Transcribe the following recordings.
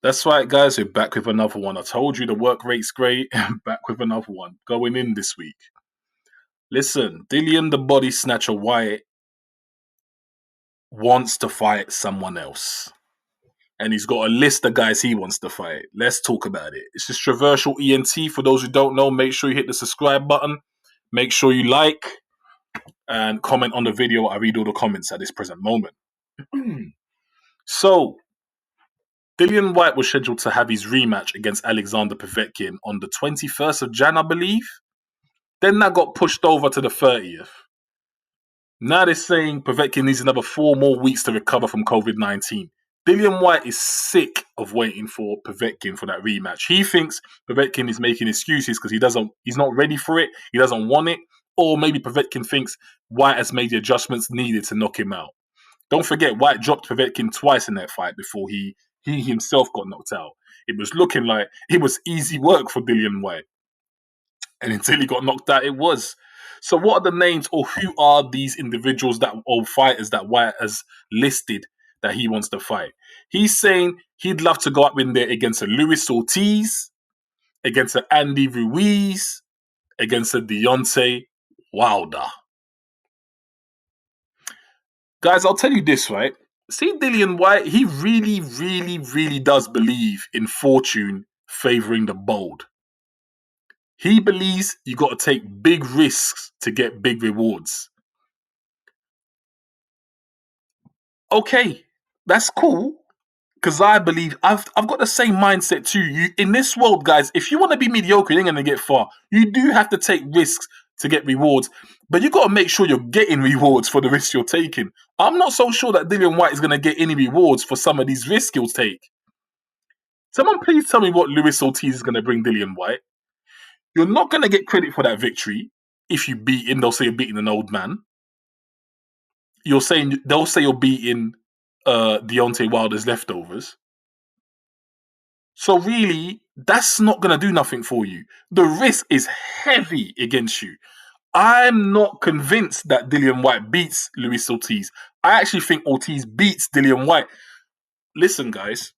That's right, guys. We're back with another one. I told you the work rate's great. Back with another one going in this week. Listen, Dillian the Body Snatcher Whyte wants to fight someone else. And he's got a list of guys he wants to fight. Let's talk about it. It's just Traversal ENT. For those who don't know, make sure you hit the subscribe button. Make sure you like and comment on the video. I read all the comments at this present moment. So, Dillian Whyte was scheduled to have his rematch against Alexander Povetkin on the 21st of Jan, I believe. Then that got pushed over to the 30th. Now they're saying Povetkin needs another 4 more weeks to recover from COVID-19. Dillian Whyte is sick of waiting for Povetkin for that rematch. He thinks Povetkin is making excuses because he's not ready for it, he doesn't want it, or maybe Povetkin thinks Whyte has made the adjustments needed to knock him out. Don't forget, Whyte dropped Povetkin twice in that fight before he himself got knocked out. It was looking like it was easy work for Dillian Whyte. And until he got knocked out, it was. So what are the names or who are these individuals or fighters that Whyte has listed that he wants to fight? He's saying he'd love to go up in there against a Luis Ortiz, against an Andy Ruiz, against a Deontay Wilder. Guys, I'll tell you this, right? See Dillian Whyte, he really, really, really does believe in fortune favoring the bold. He believes you got to take big risks to get big rewards. Okay, that's cool. Because I believe I've got the same mindset too. You in this world, guys, if you want to be mediocre, you ain't gonna get far. You do have to take risks to get rewards, but you got to make sure you're getting rewards for the risks you're taking. I'm not so sure that Dillian Whyte is gonna get any rewards for some of these risks he'll take. Someone please tell me what Luis Ortiz is gonna bring Dillian Whyte. You're not gonna get credit for that victory if you beat him. They'll say you're beating an old man. They'll say you're beating Deontay Wilder's leftovers. So really, that's not going to do nothing for you. The risk is heavy against you. I'm not convinced that Dillian Whyte beats Luis Ortiz. I actually think Ortiz beats Dillian Whyte. Listen, guys,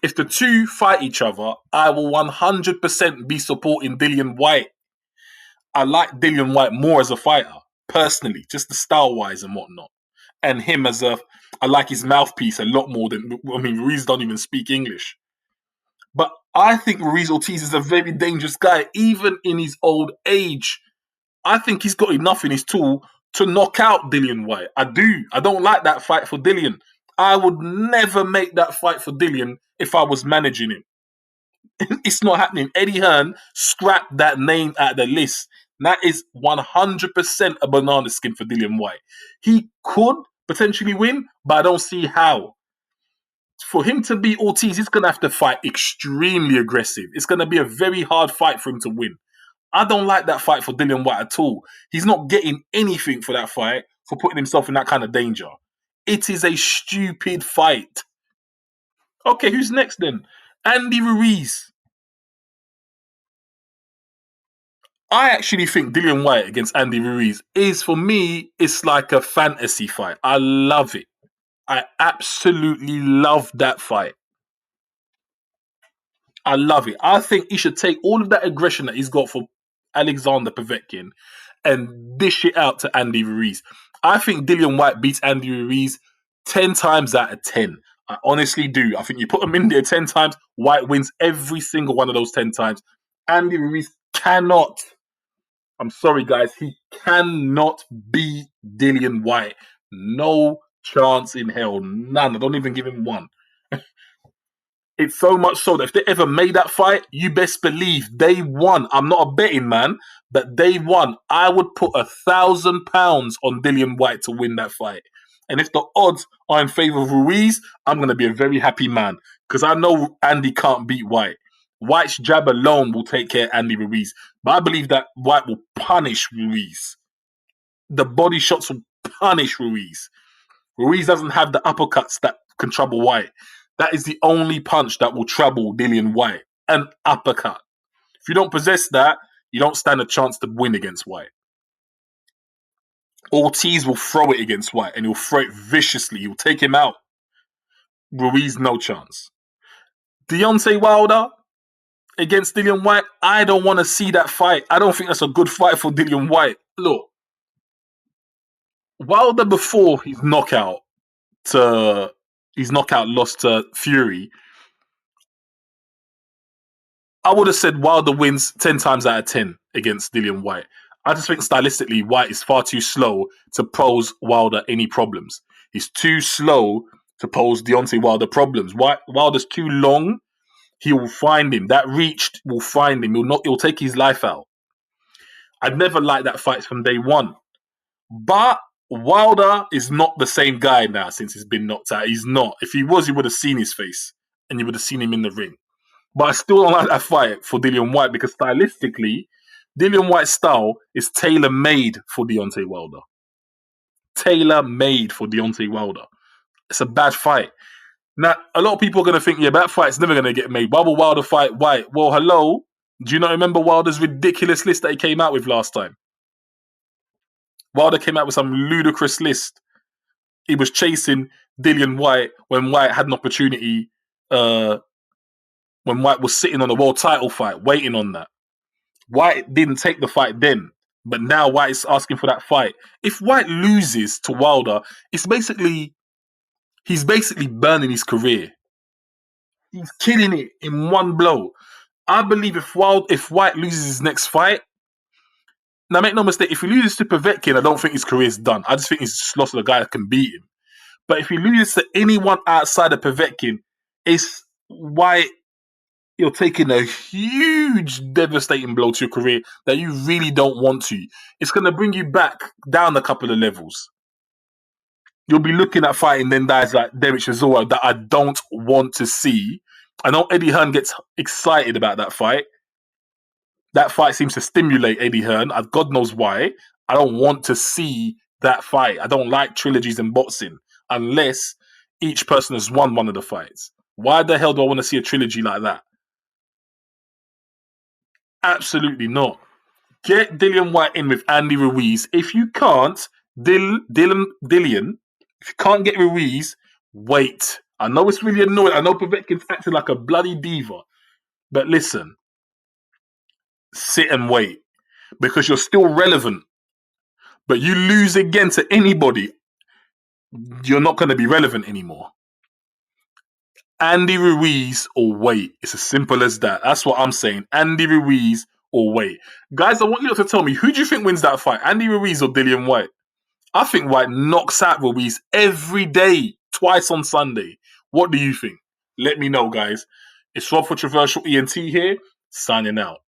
if the two fight each other, I will 100% be supporting Dillian Whyte. I like Dillian Whyte more as a fighter, personally, just the style-wise and whatnot. And him I like his mouthpiece a lot more than, Ruiz don't even speak English. But I think Ruiz Ortiz is a very dangerous guy, even in his old age. I think he's got enough in his tool to knock out Dillian Whyte. I do. I don't like that fight for Dillian. I would never make that fight for Dillian if I was managing him. It's not happening. Eddie Hearn scrapped that name out of the list. That is 100% a banana skin for Dillian Whyte. He could potentially win, but I don't see how. For him to beat Ortiz, he's going to have to fight extremely aggressive. It's going to be a very hard fight for him to win. I don't like that fight for Dillian Whyte at all. He's not getting anything for that fight, for putting himself in that kind of danger. It is a stupid fight. Okay, who's next then? Andy Ruiz. I actually think Dillian Whyte against Andy Ruiz is, for me, it's like a fantasy fight. I love it. I absolutely love that fight. I love it. I think he should take all of that aggression that he's got for Alexander Povetkin and dish it out to Andy Ruiz. I think Dillian Whyte beats Andy Ruiz 10 times out of 10. I honestly do. I think you put him in there 10 times, Whyte wins every single one of those 10 times. Andy Ruiz cannot. I'm sorry, guys. He cannot beat Dillian Whyte. No chance in hell. None. I don't even give him one. It's so much so that if they ever made that fight, you best believe they won. I'm not a betting man, but they won. I would put £1,000 on Dillian Whyte to win that fight. And if the odds are in favor of Ruiz, I'm going to be a very happy man because I know Andy can't beat Whyte. Whyte's jab alone will take care of Andy Ruiz. But I believe that Whyte will punish Ruiz. The body shots will punish Ruiz. Ruiz doesn't have the uppercuts that can trouble Whyte. That is the only punch that will trouble Dillian Whyte. An uppercut. If you don't possess that, you don't stand a chance to win against Whyte. Ortiz will throw it against Whyte and he'll throw it viciously. He'll take him out. Ruiz, no chance. Deontay Wilder against Dillian Whyte, I don't want to see that fight. I don't think that's a good fight for Dillian Whyte. Look, Wilder before his knockout loss to Fury, I would have said Wilder wins 10 times out of 10 against Dillian Whyte. I just think stylistically, Whyte is far too slow to pose Wilder any problems. He's too slow to pose Deontay Wilder problems. Wilder's too long. He will find him. That reach will find him. He'll take his life out. I'd never liked that fight from day one. But Wilder is not the same guy now since he's been knocked out. He's not. If he was, you would have seen his face and you would have seen him in the ring. But I still don't like that fight for Dillian Whyte because stylistically, Dillian Whyte's style is tailor-made for Deontay Wilder. Tailor-made for Deontay Wilder. It's a bad fight. Now, a lot of people are going to think, yeah, that fight's never going to get made. Why will Wilder fight Whyte? Well, hello? Do you not remember Wilder's ridiculous list that he came out with last time? Wilder came out with some ludicrous list. He was chasing Dillian Whyte when Whyte had an opportunity, when Whyte was sitting on the world title fight, waiting on that. Whyte didn't take the fight then, but now Whyte is asking for that fight. If Whyte loses to Wilder, he's basically burning his career. He's killing it in one blow. I believe if Whyte loses his next fight, now make no mistake, if he loses to Povetkin, I don't think his career's done. I just think he's just lost to the guy that can beat him. But if he loses to anyone outside of Povetkin, it's Whyte, you're taking a huge, devastating blow to your career that you really don't want to. It's going to bring you back down a couple of levels. You'll be looking at fighting then guys like Derek Chisora that I don't want to see. I know Eddie Hearn gets excited about that fight. That fight seems to stimulate Eddie Hearn. God knows why. I don't want to see that fight. I don't like trilogies in boxing unless each person has won one of the fights. Why the hell do I want to see a trilogy like that? Absolutely not. Get Dillian Whyte in with Andy Ruiz. If you can't, Dillian, if you can't get Ruiz, wait. I know it's really annoying. I know Povetkin's acting like a bloody diva. But listen, sit and wait. Because you're still relevant. But you lose again to anybody, you're not going to be relevant anymore. Andy Ruiz or wait. It's as simple as that. That's what I'm saying. Andy Ruiz or wait. Guys, I want you to tell me, who do you think wins that fight? Andy Ruiz or Dillian Whyte? I think Whyte knocks out Ruiz every day, twice on Sunday. What do you think? Let me know, guys. It's Rob for Controversial ENT here, signing out.